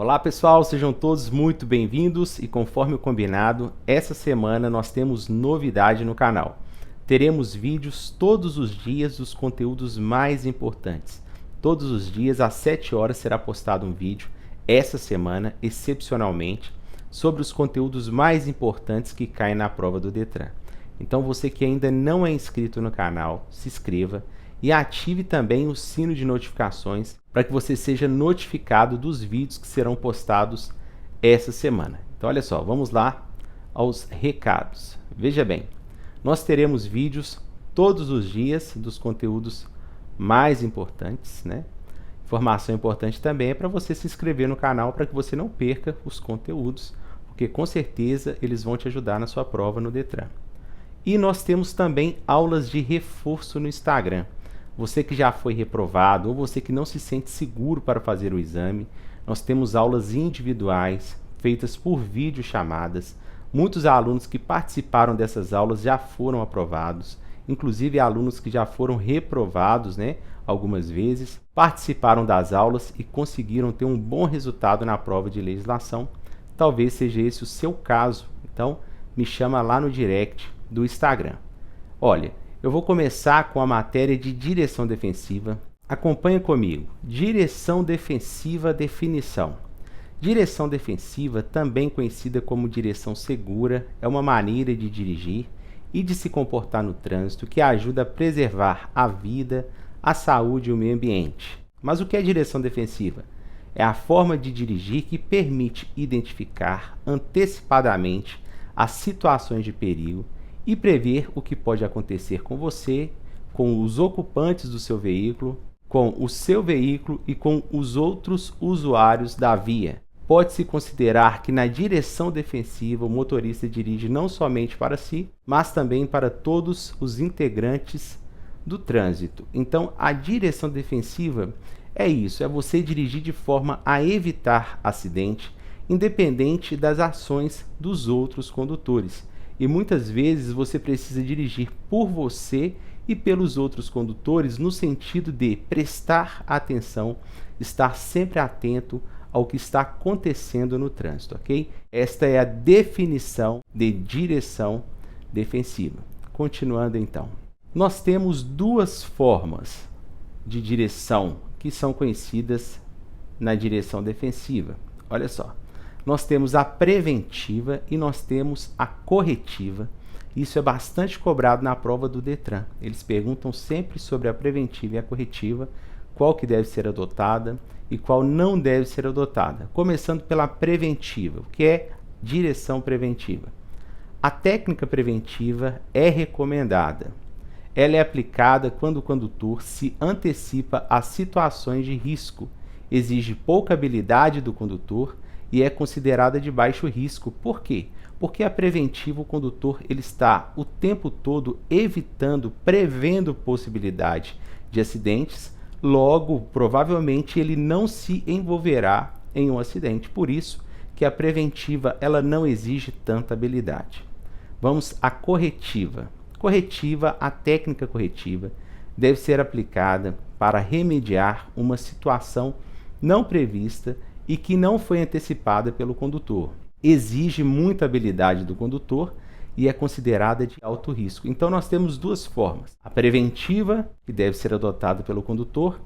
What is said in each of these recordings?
Olá pessoal, sejam todos muito bem-vindos e conforme o combinado, essa semana nós temos novidade no canal. Teremos vídeos todos os dias dos conteúdos mais importantes. Todos os dias às 7 horas será postado um vídeo, essa semana, excepcionalmente, sobre os conteúdos mais importantes que caem na prova do Detran. Então você que ainda não é inscrito no canal, se inscreva e ative também o sino de notificações para que você seja notificado dos vídeos que serão postados essa semana. Então olha só, vamos lá aos recados. Veja bem, nós teremos vídeos todos os dias dos conteúdos mais importantes, né? Informação importante também é para você se inscrever no canal para que você não perca os conteúdos, porque com certeza eles vão te ajudar na sua prova no Detran. E nós temos também aulas de reforço no Instagram. Você que já foi reprovado ou você que não se sente seguro para fazer o exame, nós temos aulas individuais feitas por videochamadas. Muitos alunos que participaram dessas aulas já foram aprovados, inclusive alunos que já foram reprovados, né, algumas vezes, participaram das aulas e conseguiram ter um bom resultado na prova de legislação. Talvez seja esse o seu caso, então me chama lá no direct do Instagram. Olha, eu vou começar com a matéria de direção defensiva. Acompanha comigo. Direção defensiva, definição. Direção defensiva, também conhecida como direção segura, é uma maneira de dirigir e de se comportar no trânsito que ajuda a preservar a vida, a saúde e o meio ambiente. Mas o que é direção defensiva? É a forma de dirigir que permite identificar antecipadamente as situações de perigo e prever o que pode acontecer com você, com os ocupantes do seu veículo, com o seu veículo e com os outros usuários da via. Pode-se considerar que na direção defensiva o motorista dirige não somente para si, mas também para todos os integrantes do trânsito. Então, a direção defensiva é isso, é você dirigir de forma a evitar acidente, independente das ações dos outros condutores. E muitas vezes você precisa dirigir por você e pelos outros condutores no sentido de prestar atenção, estar sempre atento ao que está acontecendo no trânsito, ok? Esta é a definição de direção defensiva. Continuando então. Nós temos duas formas de direção que são conhecidas na direção defensiva. Olha só. Nós temos a preventiva e nós temos a corretiva. Isso é bastante cobrado na prova do Detran. Eles perguntam sempre sobre a preventiva e a corretiva, qual que deve ser adotada e qual não deve ser adotada. Começando pela preventiva, o que é direção preventiva? A técnica preventiva é recomendada. Ela é aplicada quando o condutor se antecipa a situações de risco, exige pouca habilidade do condutor e é considerada de baixo risco. Por quê? Porque a preventiva, o condutor ele está o tempo todo evitando, prevendo possibilidade de acidentes, logo, provavelmente, ele não se envolverá em um acidente. Por isso que a preventiva ela não exige tanta habilidade. Vamos à corretiva. Corretiva, a técnica corretiva deve ser aplicada para remediar uma situação não prevista e que não foi antecipada pelo condutor. Exige muita habilidade do condutor e é considerada de alto risco. Então nós temos duas formas. A preventiva, que deve ser adotada pelo condutor,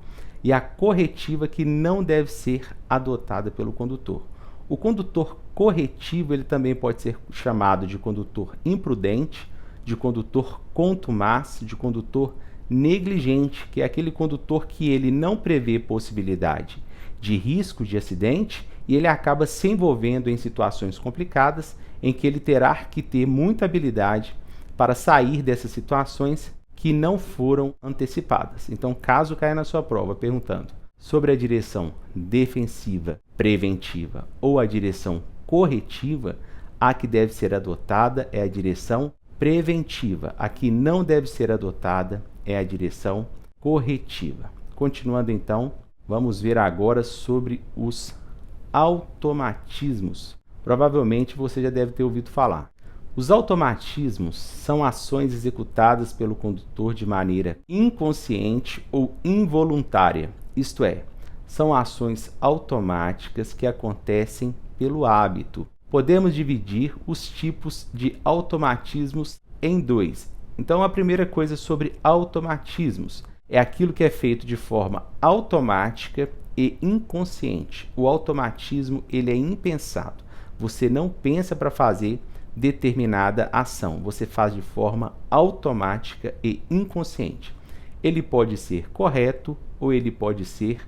e a corretiva, que não deve ser adotada pelo condutor. O condutor corretivo ele também pode ser chamado de condutor imprudente, de condutor contumaz, de condutor negligente, que é aquele condutor que ele não prevê possibilidade de risco de acidente e ele acaba se envolvendo em situações complicadas em que ele terá que ter muita habilidade para sair dessas situações que não foram antecipadas. Então, caso caia na sua prova perguntando sobre a direção defensiva, preventiva ou a direção corretiva, a que deve ser adotada é a direção preventiva. A que não deve ser adotada é a direção corretiva. Continuando então, vamos ver agora sobre os automatismos. Provavelmente você já deve ter ouvido falar. Os automatismos são ações executadas pelo condutor de maneira inconsciente ou involuntária, isto é, são ações automáticas que acontecem pelo hábito. Podemos dividir os tipos de automatismos em dois. Então, a primeira coisa sobre automatismos é aquilo que é feito de forma automática e inconsciente. O automatismo ele é impensado. Você não pensa para fazer determinada ação. Você faz de forma automática e inconsciente. Ele pode ser correto ou ele pode ser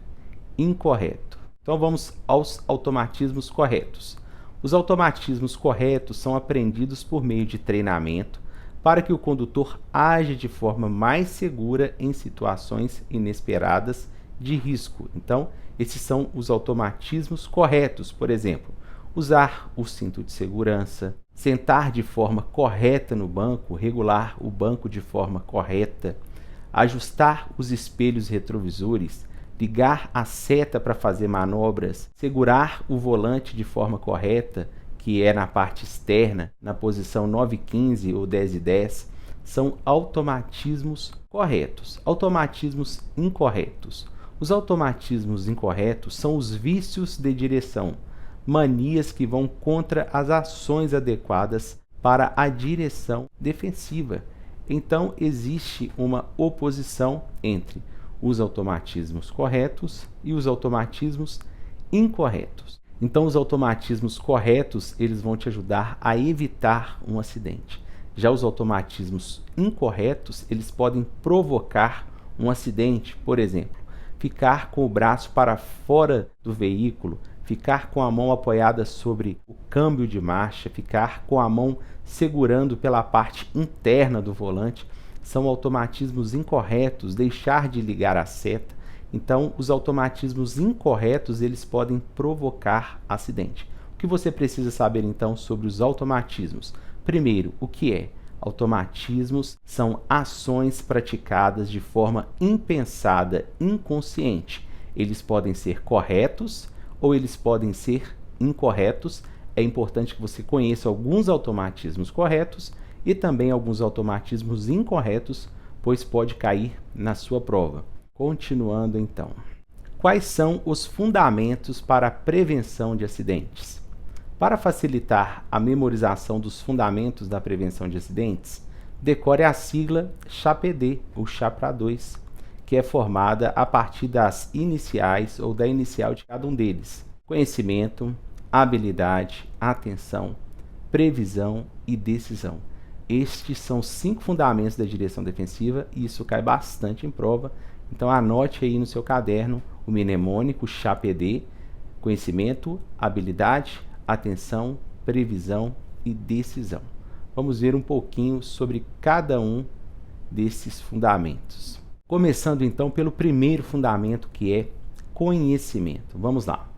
incorreto. Então vamos aos automatismos corretos. Os automatismos corretos são aprendidos por meio de treinamento para que o condutor aja de forma mais segura em situações inesperadas de risco. Então, esses são os automatismos corretos. Por exemplo, usar o cinto de segurança, sentar de forma correta no banco, regular o banco de forma correta, ajustar os espelhos retrovisores, ligar a seta para fazer manobras, segurar o volante de forma correta, que é na parte externa, na posição 9,15 ou 10,10, são automatismos corretos. Automatismos incorretos. Os automatismos incorretos são os vícios de direção, manias que vão contra as ações adequadas para a direção defensiva. Então, existe uma oposição entre os automatismos corretos e os automatismos incorretos. Então, os automatismos corretos, eles vão te ajudar a evitar um acidente. Já os automatismos incorretos, eles podem provocar um acidente. Por exemplo, ficar com o braço para fora do veículo, ficar com a mão apoiada sobre o câmbio de marcha, ficar com a mão segurando pela parte interna do volante, são automatismos incorretos, deixar de ligar a seta. Então, os automatismos incorretos, eles podem provocar acidente. O que você precisa saber, então, sobre os automatismos? Primeiro, o que é? Automatismos são ações praticadas de forma impensada, inconsciente. Eles podem ser corretos ou eles podem ser incorretos. É importante que você conheça alguns automatismos corretos e também alguns automatismos incorretos, pois pode cair na sua prova. Continuando então. Quais são os fundamentos para a prevenção de acidentes? Para facilitar a memorização dos fundamentos da prevenção de acidentes, decore a sigla CHAPD, ou CHAPRA2, que é formada a partir das iniciais ou da inicial de cada um deles. Conhecimento, habilidade, atenção, previsão e decisão. Estes são 5 fundamentos da direção defensiva e isso cai bastante em prova. Então anote aí no seu caderno o mnemônico CHAPD, conhecimento, habilidade, atenção, previsão e decisão. Vamos ver um pouquinho sobre cada um desses fundamentos. Começando então pelo primeiro fundamento, que é conhecimento. Vamos lá.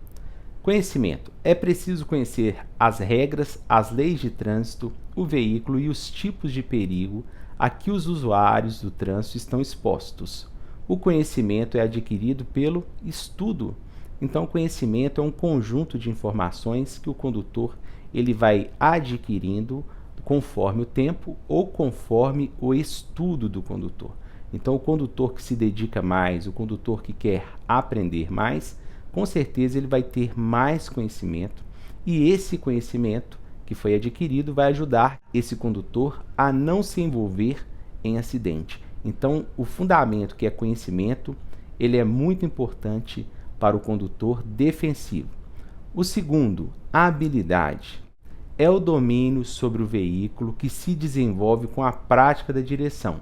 Conhecimento. É preciso conhecer as regras, as leis de trânsito, o veículo e os tipos de perigo a que os usuários do trânsito estão expostos. O conhecimento é adquirido pelo estudo. Então, conhecimento é um conjunto de informações que o condutor ele vai adquirindo conforme o tempo ou conforme o estudo do condutor. Então, o condutor que se dedica mais, o condutor que quer aprender mais, com certeza ele vai ter mais conhecimento, e esse conhecimento que foi adquirido vai ajudar esse condutor a não se envolver em acidente. Então, o fundamento que é conhecimento, ele é muito importante para o condutor defensivo. O segundo, habilidade, é o domínio sobre o veículo que se desenvolve com a prática da direção.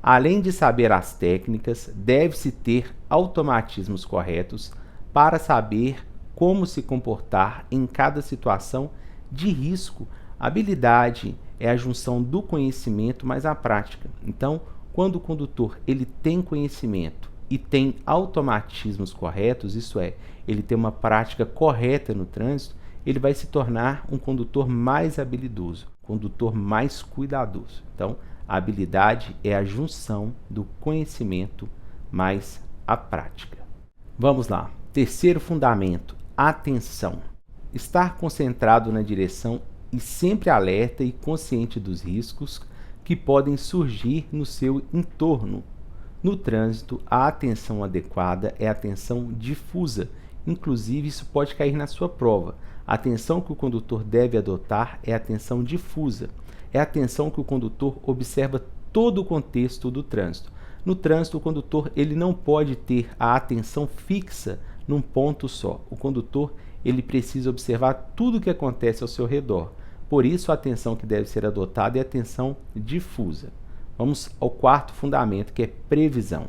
Além de saber as técnicas, deve-se ter automatismos corretos para saber como se comportar em cada situação de risco. A habilidade é a junção do conhecimento mais a prática. Então, quando o condutor ele tem conhecimento e tem automatismos corretos, isso é, ele tem uma prática correta no trânsito, ele vai se tornar um condutor mais habilidoso, condutor mais cuidadoso. Então, a habilidade é a junção do conhecimento mais a prática. Vamos lá. Terceiro fundamento, atenção. Estar concentrado na direção e sempre alerta e consciente dos riscos que podem surgir no seu entorno. No trânsito, a atenção adequada é a atenção difusa. Inclusive, isso pode cair na sua prova. A atenção que o condutor deve adotar é a atenção difusa. É a atenção que o condutor observa todo o contexto do trânsito. No trânsito, o condutor ele não pode ter a atenção fixa num ponto só. O condutor ele precisa observar tudo o que acontece ao seu redor. Por isso, a atenção que deve ser adotada é a atenção difusa. Vamos ao quarto fundamento, que é previsão.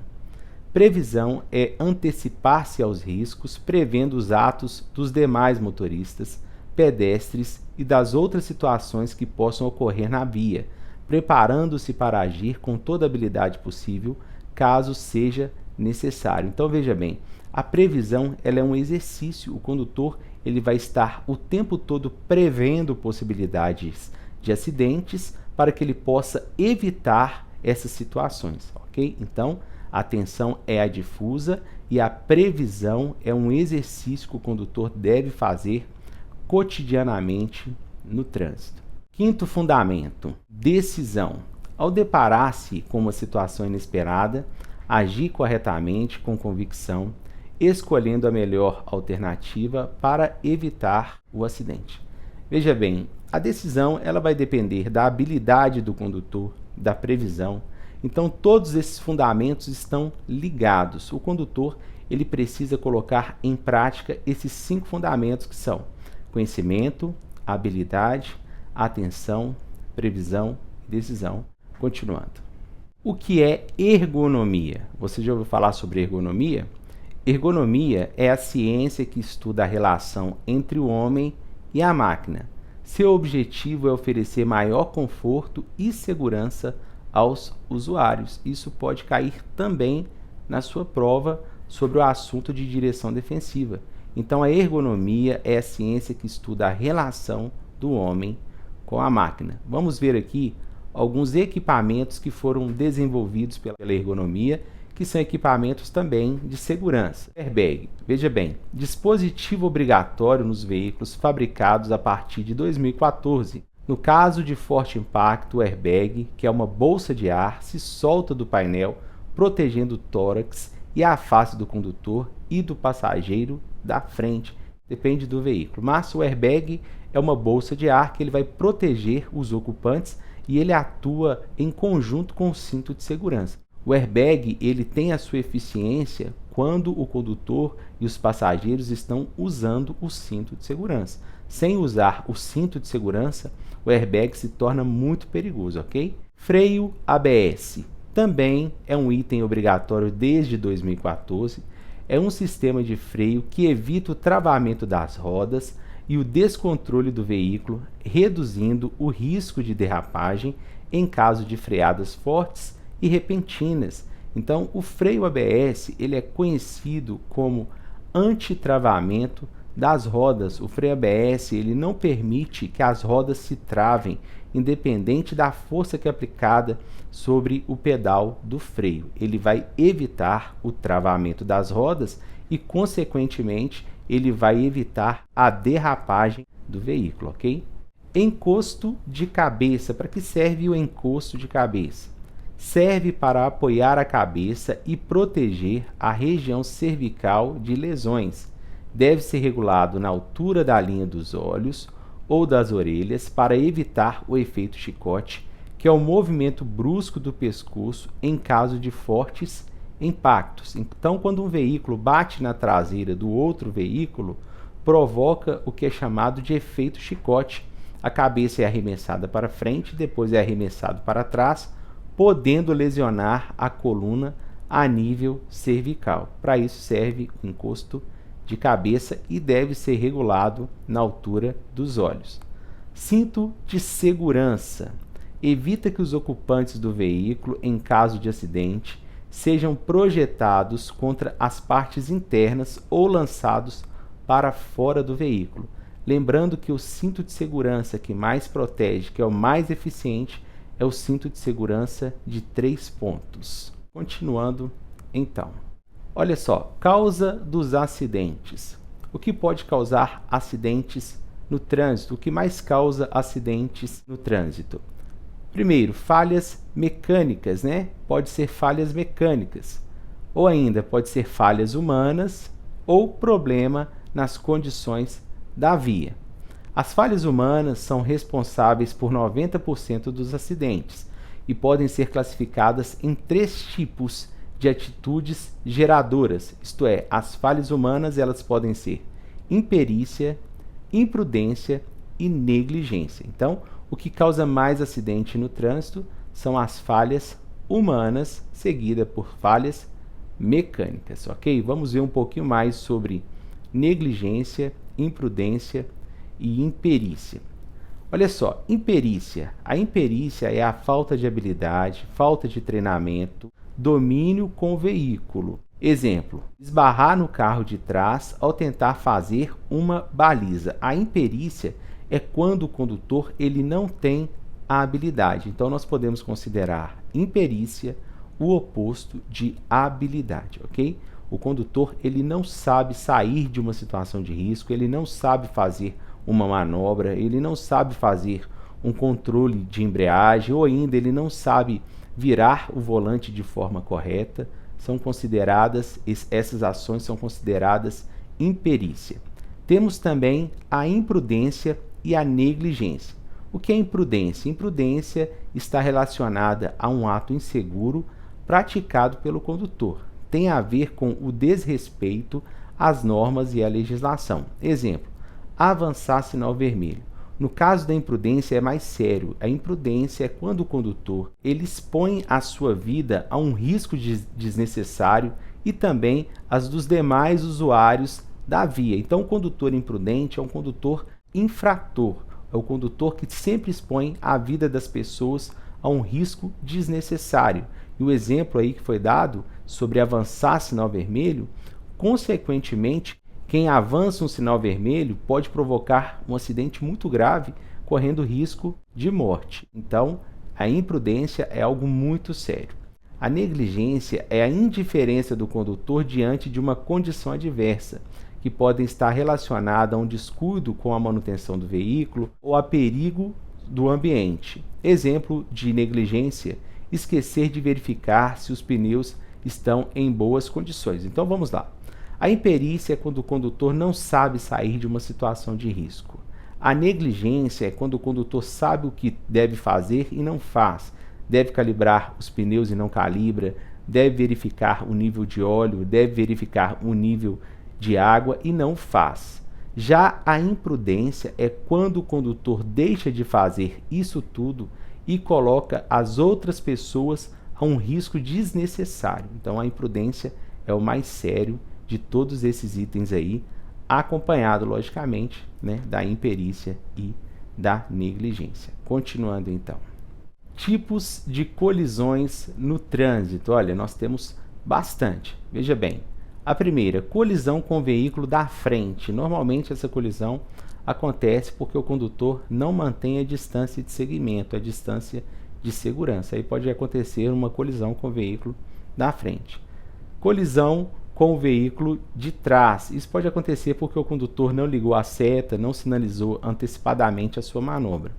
Previsão é antecipar-se aos riscos, prevendo os atos dos demais motoristas, pedestres e das outras situações que possam ocorrer na via, preparando-se para agir com toda a habilidade possível, caso seja necessário. Então, veja bem, a previsão ela é um exercício. O condutor ele vai estar o tempo todo prevendo possibilidades de acidentes para que ele possa evitar essas situações, ok? Então, a atenção é a difusa e a previsão é um exercício que o condutor deve fazer cotidianamente no trânsito. Quinto fundamento, decisão. Ao deparar-se com uma situação inesperada, agir corretamente, com convicção, escolhendo a melhor alternativa para evitar o acidente. Veja bem, a decisão ela vai depender da habilidade do condutor, da previsão. Então, todos esses fundamentos estão ligados. O condutor ele precisa colocar em prática esses 5 fundamentos que são conhecimento, habilidade, atenção, previsão e decisão. Continuando. O que é ergonomia? Você já ouviu falar sobre ergonomia? Ergonomia é a ciência que estuda a relação entre o homem e a máquina. Seu objetivo é oferecer maior conforto e segurança aos usuários. Isso pode cair também na sua prova sobre o assunto de direção defensiva. Então, a ergonomia é a ciência que estuda a relação do homem com a máquina. Vamos ver aqui alguns equipamentos que foram desenvolvidos pela ergonomia, que são equipamentos também de segurança. Airbag. Veja bem, dispositivo obrigatório nos veículos fabricados a partir de 2014. No caso de forte impacto, o airbag, que é uma bolsa de ar, se solta do painel, protegendo o tórax e a face do condutor e do passageiro da frente. Depende do veículo. Mas o airbag é uma bolsa de ar que ele vai proteger os ocupantes e ele atua em conjunto com o cinto de segurança. O airbag ele tem a sua eficiência quando o condutor e os passageiros estão usando o cinto de segurança. Sem usar o cinto de segurança, o airbag se torna muito perigoso, ok? Freio ABS também é um item obrigatório desde 2014. É um sistema de freio que evita o travamento das rodas e o descontrole do veículo, reduzindo o risco de derrapagem em caso de freadas fortes e repentinas. Então, o freio ABS ele é conhecido como antitravamento das rodas. O freio ABS ele não permite que as rodas se travem, independente da força que é aplicada sobre o pedal do freio. Ele vai evitar o travamento das rodas e, consequentemente, ele vai evitar a derrapagem do veículo, ok? Encosto de cabeça. Para que serve o encosto de cabeça? Serve para apoiar a cabeça e proteger a região cervical de lesões. Deve ser regulado na altura da linha dos olhos ou das orelhas para evitar o efeito chicote, que é o movimento brusco do pescoço em caso de fortes impactos. Então, quando um veículo bate na traseira do outro veículo, provoca o que é chamado de efeito chicote. A cabeça é arremessada para frente, depois é arremessado para trás, podendo lesionar a coluna a nível cervical. Para isso serve o encosto de cabeça e deve ser regulado na altura dos olhos. Cinto de segurança. Evita que os ocupantes do veículo, em caso de acidente, sejam projetados contra as partes internas ou lançados para fora do veículo. Lembrando que o cinto de segurança que mais protege, que é o mais eficiente, é o cinto de segurança de 3 pontos. Continuando, então. Olha só, causa dos acidentes. O que pode causar acidentes no trânsito? O que mais causa acidentes no trânsito? Primeiro, falhas mecânicas, né? Pode ser falhas mecânicas, ou ainda pode ser falhas humanas ou problema nas condições da via. As falhas humanas são responsáveis por 90% dos acidentes e podem ser classificadas em 3 tipos de atitudes geradoras, isto é, as falhas humanas elas podem ser imperícia, imprudência e negligência. Então, o que causa mais acidente no trânsito são as falhas humanas, seguida por falhas mecânicas, ok? Vamos ver um pouquinho mais sobre negligência, imprudência e imperícia. Olha só, imperícia. A imperícia é a falta de habilidade, falta de treinamento, domínio com o veículo. Exemplo, esbarrar no carro de trás ao tentar fazer uma baliza. A imperícia é quando o condutor ele não tem a habilidade. Então, nós podemos considerar imperícia o oposto de habilidade, ok? O condutor ele não sabe sair de uma situação de risco, ele não sabe fazer uma manobra, ele não sabe fazer um controle de embreagem ou ainda ele não sabe virar o volante de forma correta. São consideradas, essas ações são consideradas imperícia. Temos também a imprudência e a negligência. O que é imprudência? Imprudência está relacionada a um ato inseguro praticado pelo condutor. Tem a ver com o desrespeito às normas e à legislação. Exemplo, avançar sinal vermelho. No caso da imprudência é mais sério. A imprudência é quando o condutor ele expõe a sua vida a um risco desnecessário e também as dos demais usuários da via. Então, o condutor imprudente é um condutor infrator, é o condutor que sempre expõe a vida das pessoas a um risco desnecessário. E o exemplo aí que foi dado sobre avançar sinal vermelho, consequentemente, quem avança um sinal vermelho pode provocar um acidente muito grave, correndo risco de morte. Então, a imprudência é algo muito sério. A negligência é a indiferença do condutor diante de uma condição adversa, que podem estar relacionada a um descuido com a manutenção do veículo ou a perigo do ambiente. Exemplo de negligência, esquecer de verificar se os pneus estão em boas condições. Então vamos lá. A imperícia é quando o condutor não sabe sair de uma situação de risco. A negligência é quando o condutor sabe o que deve fazer e não faz. Deve calibrar os pneus e não calibra, deve verificar o nível de óleo, deve verificar o nível de água e não faz. Já a imprudência é quando o condutor deixa de fazer isso tudo e coloca as outras pessoas a um risco desnecessário. Então a imprudência é o mais sério de todos esses itens aí, acompanhado, logicamente, né, da imperícia e da negligência. Continuando então. Tipos de colisões no trânsito. Olha, nós temos bastante. Veja bem, a primeira, colisão com o veículo da frente. Normalmente essa colisão acontece porque o condutor não mantém a distância de segmento, a distância de segurança. Aí pode acontecer uma colisão com o veículo da frente. Colisão com o veículo de trás. Isso pode acontecer porque o condutor não ligou a seta, não sinalizou antecipadamente a sua manobra.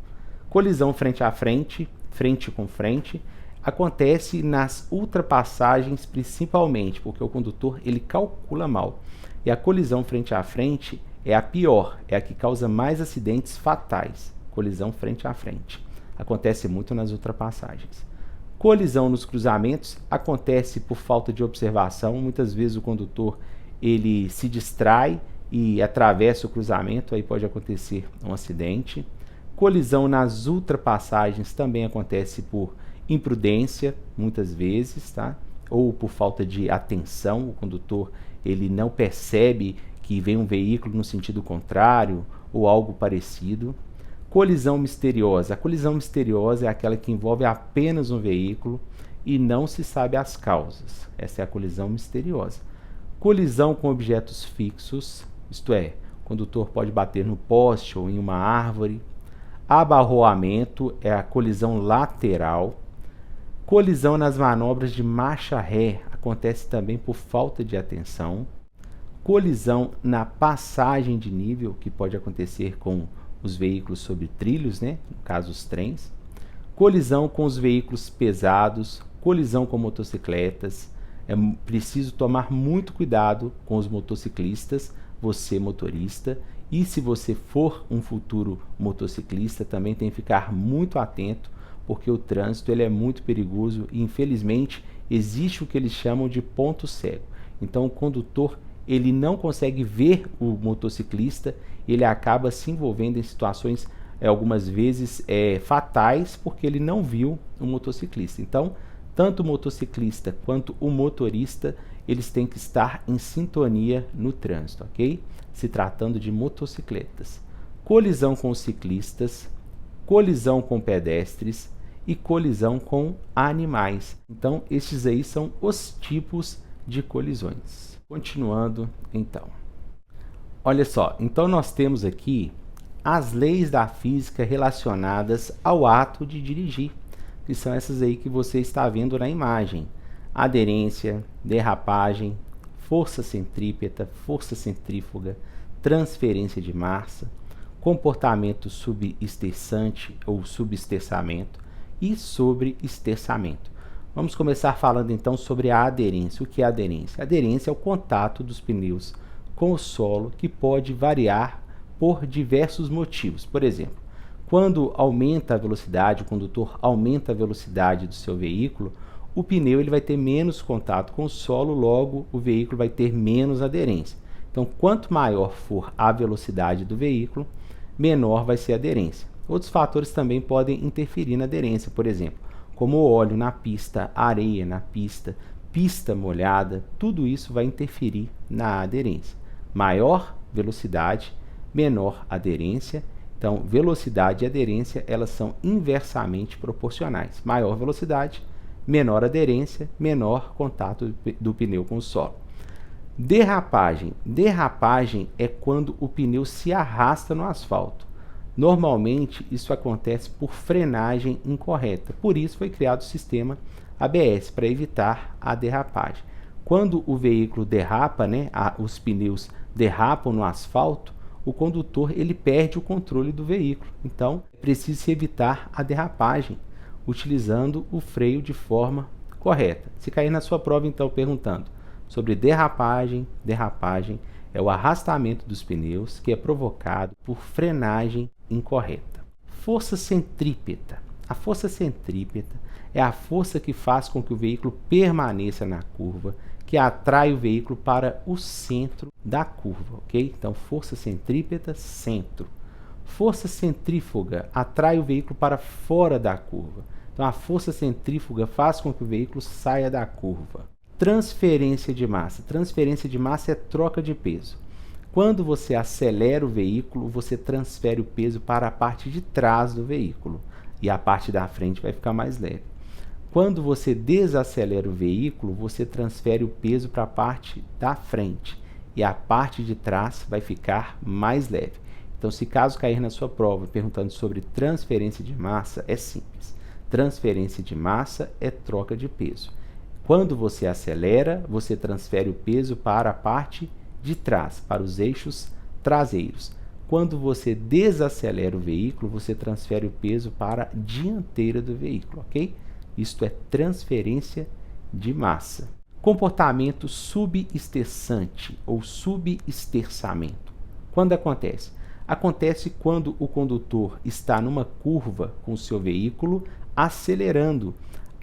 Colisão frente a frente, frente com frente, acontece nas ultrapassagens principalmente, porque o condutor ele calcula mal. E a colisão frente a frente é a pior, é a que causa mais acidentes fatais. Colisão frente a frente. Acontece muito nas ultrapassagens. Colisão nos cruzamentos acontece por falta de observação. Muitas vezes o condutor ele se distrai e atravessa o cruzamento, aí pode acontecer um acidente. Colisão nas ultrapassagens também acontece por imprudência, muitas vezes, tá? Ou por falta de atenção. O condutor ele não percebe que vem um veículo no sentido contrário ou algo parecido. Colisão misteriosa. A colisão misteriosa é aquela que envolve apenas um veículo e não se sabe as causas. Essa é a colisão misteriosa. Colisão com objetos fixos, isto é, o condutor pode bater no poste ou em uma árvore. Abarroamento é a colisão lateral. Colisão nas manobras de marcha ré acontece também por falta de atenção. Colisão na passagem de nível, que pode acontecer com os veículos sobre trilhos, né? No caso os trens. Colisão com os veículos pesados, colisão com motocicletas. É preciso tomar muito cuidado com os motociclistas, você motorista, e se você for um futuro motociclista, também tem que ficar muito atento, porque o trânsito ele é muito perigoso e infelizmente existe o que eles chamam de ponto cego. Então o condutor ele não consegue ver o motociclista, ele acaba se envolvendo em situações algumas vezes fatais porque ele não viu o motociclista. Então tanto o motociclista quanto o motorista eles têm que estar em sintonia no trânsito, ok? Se tratando de motocicletas. Colisão com ciclistas, colisão com pedestres e colisão com animais. Então, estes aí são os tipos de colisões. Continuando, então. Olha só, então nós temos aqui as leis da física relacionadas ao ato de dirigir, que são essas aí que você está vendo na imagem. Aderência, derrapagem, força centrípeta, força centrífuga, transferência de massa, comportamento subesterçante ou subesterçamento e sobreesterçamento. Vamos começar falando então sobre a aderência. O que é a aderência? A aderência é o contato dos pneus com o solo, que pode variar por diversos motivos. Por exemplo, quando aumenta a velocidade, o condutor aumenta a velocidade do seu veículo, o pneu ele vai ter menos contato com o solo, logo o veículo vai ter menos aderência. Então, quanto maior for a velocidade do veículo, menor vai ser a aderência. Outros fatores também podem interferir na aderência, por exemplo, como o óleo na pista, areia na pista, pista molhada, tudo isso vai interferir na aderência. Maior velocidade, menor aderência. Então, velocidade e aderência, elas são inversamente proporcionais. Maior velocidade, menor aderência, menor contato do pneu com o solo. Derrapagem. Derrapagem é quando o pneu se arrasta no asfalto. Normalmente, isso acontece por frenagem incorreta. Por isso foi criado o sistema ABS, para evitar a derrapagem. Quando o veículo derrapa, os pneus derrapam no asfalto, o condutor ele perde o controle do veículo. Então, é preciso evitar a derrapagem, utilizando o freio de forma correta. Se cair na sua prova, então, perguntando sobre derrapagem, derrapagem é o arrastamento dos pneus que é provocado por frenagem incorreta. Força centrípeta. A força centrípeta é a força que faz com que o veículo permaneça na curva, que atrai o veículo para o centro da curva, ok? Então, força centrípeta, centro. Força centrífuga atrai o veículo para fora da curva. Então, a força centrífuga faz com que o veículo saia da curva. Transferência de massa. Transferência de massa é troca de peso. Quando você acelera o veículo, você transfere o peso para a parte de trás do veículo e a parte da frente vai ficar mais leve. Quando você desacelera o veículo, você transfere o peso para a parte da frente e a parte de trás vai ficar mais leve. Então, se caso cair na sua prova perguntando sobre transferência de massa, é simples. Transferência de massa é troca de peso. Quando você acelera, você transfere o peso para a parte de trás, para os eixos traseiros. Quando você desacelera o veículo, você transfere o peso para a dianteira do veículo, ok? Isto é transferência de massa. Comportamento subesterçante ou subesterçamento. Quando acontece? Acontece quando o condutor está numa curva com o seu veículo acelerando.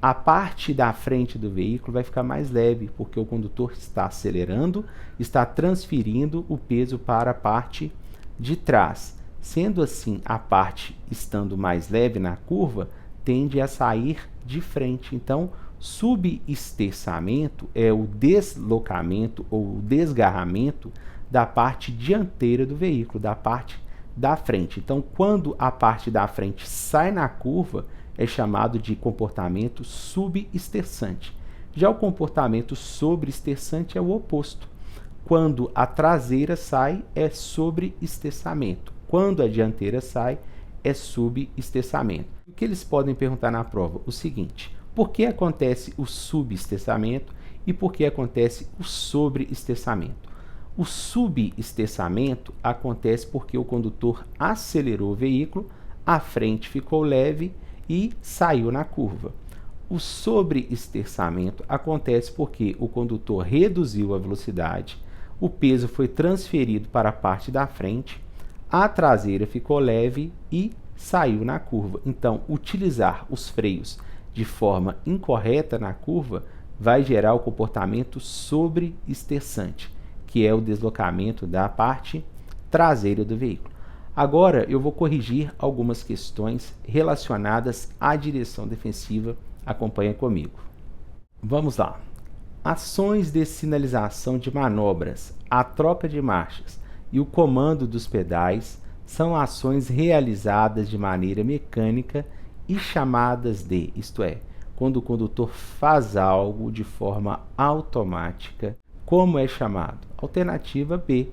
A parte da frente do veículo vai ficar mais leve, porque o condutor está acelerando, está transferindo o peso para a parte de trás. Sendo assim, a parte estando mais leve na curva, tende a sair de frente. Então, subesterçamento é o deslocamento ou o desgarramento da parte dianteira do veículo, da parte da frente. Então, quando a parte da frente sai na curva, é chamado de comportamento subesterçante. Já o comportamento sobreesterçante é o oposto. Quando a traseira sai, é sobreesterçamento. Quando a dianteira sai, é subesterçamento. O que eles podem perguntar na prova? O seguinte: por que acontece o subesterçamento e por que acontece o sobreesterçamento? O subesterçamento acontece porque o condutor acelerou o veículo, a frente ficou leve e saiu na curva. O sobreesterçamento acontece porque o condutor reduziu a velocidade, o peso foi transferido para a parte da frente, a traseira ficou leve e saiu na curva. Então, utilizar os freios de forma incorreta na curva vai gerar o comportamento sobreesterçante, que é o deslocamento da parte traseira do veículo. Agora eu vou corrigir algumas questões relacionadas à direção defensiva. Acompanha comigo. Vamos lá. Ações de sinalização de manobras, a troca de marchas e o comando dos pedais são ações realizadas de maneira mecânica e chamadas de, isto é, quando o condutor faz algo de forma automática, como é chamado? Alternativa B,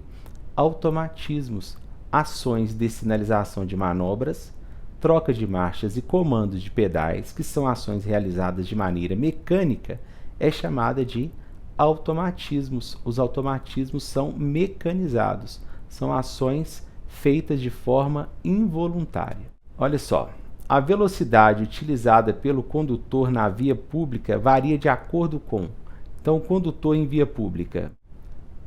automatismos, ações de sinalização de manobras, troca de marchas e comandos de pedais, que são ações realizadas de maneira mecânica, é chamada de automatismos. Os automatismos são mecanizados, são ações feitas de forma involuntária. Olha só, a velocidade utilizada pelo condutor na via pública varia de acordo com. Então, o condutor em via pública,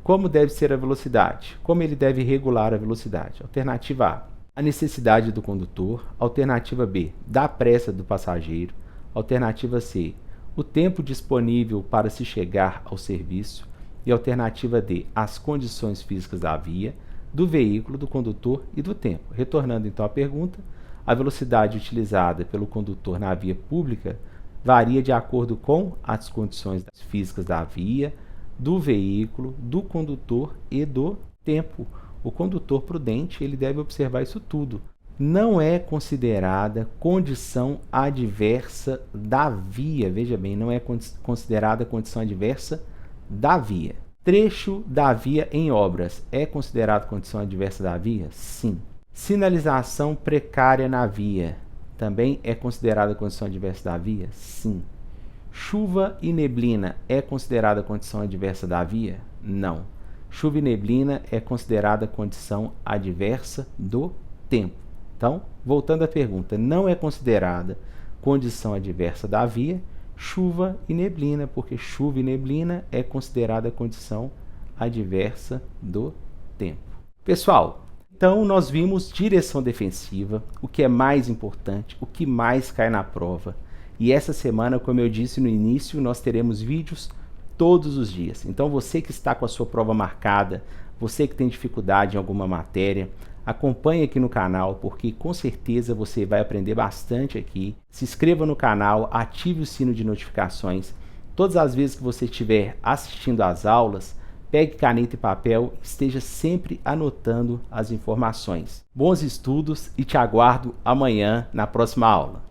como deve ser a velocidade? Como ele deve regular a velocidade? Alternativa A, a necessidade do condutor. Alternativa B, da pressa do passageiro. Alternativa C, o tempo disponível para se chegar ao serviço. E alternativa D, as condições físicas da via, do veículo, do condutor e do tempo. Retornando então à pergunta, a velocidade utilizada pelo condutor na via pública varia de acordo com as condições físicas da via, do veículo, do condutor e do tempo. O condutor prudente, ele deve observar isso tudo. Não é considerada condição adversa da via. Veja bem, não é considerada condição adversa da via. Trecho da via em obras é considerado condição adversa da via? Sim. Sinalização precária na via também é considerada condição adversa da via? Sim. Chuva e neblina é considerada condição adversa da via? Não. Chuva e neblina é considerada condição adversa do tempo. Então, voltando à pergunta, não é considerada condição adversa da via chuva e neblina, porque chuva e neblina é considerada condição adversa do tempo. Pessoal, então nós vimos direção defensiva, o que é mais importante, o que mais cai na prova. E essa semana, como eu disse no início, nós teremos vídeos todos os dias. Então você que está com a sua prova marcada, você que tem dificuldade em alguma matéria, acompanhe aqui no canal, porque com certeza você vai aprender bastante aqui. Se inscreva no canal, ative o sino de notificações. Todas as vezes que você estiver assistindo às aulas, pegue caneta e papel e esteja sempre anotando as informações. Bons estudos e te aguardo amanhã na próxima aula.